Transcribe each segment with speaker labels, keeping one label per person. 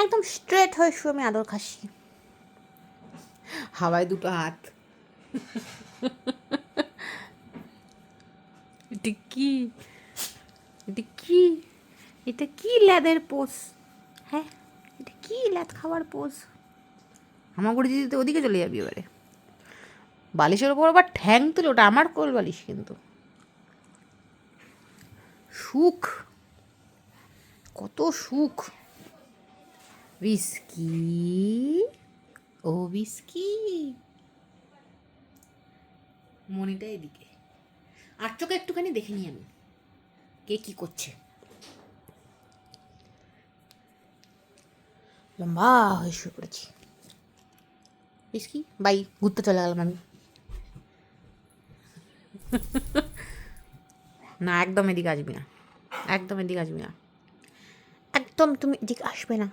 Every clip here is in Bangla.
Speaker 1: একদম স্ট্রেট হয়ে শুয়ে আমি আদর খাচ্ছি, হাওয়ায় দুটো হাত। এটা কি, এটা কি, এটা কি ল্যাদের পোজ? হ্যাঁ, এটা কি ল্যাদ খাওয়ার পোজ? হামাগুড়ি দিদি তো ওদিকে চলে যাবি এবারে। বালিশের ওপর আবার ঠ্যাং তুলে, ওটা আমার কোল বালিশ কিন্তু। সুখ, কত সুখ। বিস্কি, ও বিস্কি, মনিটা এদিকে, আর চোখে একটুখানি দেখে নিই আমি কে কি করছে। লম্বা হয়ে শুয়ে পড়েছি। বিস্কি বাই, ঘুরতে চলে গেলাম আমি। না, একদম এদিকে আসবি না, একদম এদিকে আসবি না, একদম তুমি এদিকে আসবে না,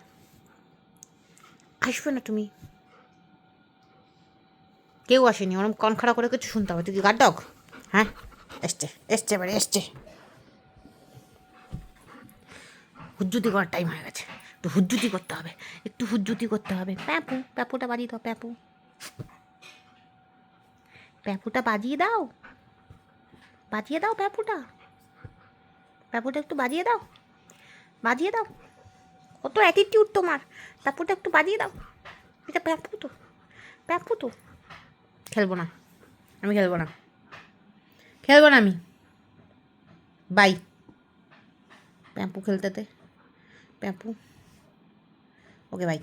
Speaker 1: আসবে না তুমি। কেউ আসেনি, ওরম কন খাড়া করে কিছু শুনতে হবে। তুই কি গার্ড ডগ? হ্যাঁ, এসছে এসছে এবারে এসছে। হুজ্জুতি করার টাইম হয়ে গেছে, একটু হুজ্জুতি করতে হবে, একটু হুজ্জুতি করতে হবে। প্যাপু, প্যাপুটা বাজিয়ে দাও, প্যাপু, প্যাপুটা বাজিয়ে দাও, বাজিয়ে দাও প্যাপুটা, প্যাপুটা একটু বাজিয়ে দাও, বাজিয়ে দাও। কত অ্যাটিটিউড তোমার, প্যাপুটা একটু বাজিয়ে দাও। এটা প্যাপু তো, প্যাপু তো। খেলবো না, আমি খেলবো না, খেলবো না আমি, বাই। প্যাপু খেলতে দে, প্যাপু, ওকে বাই।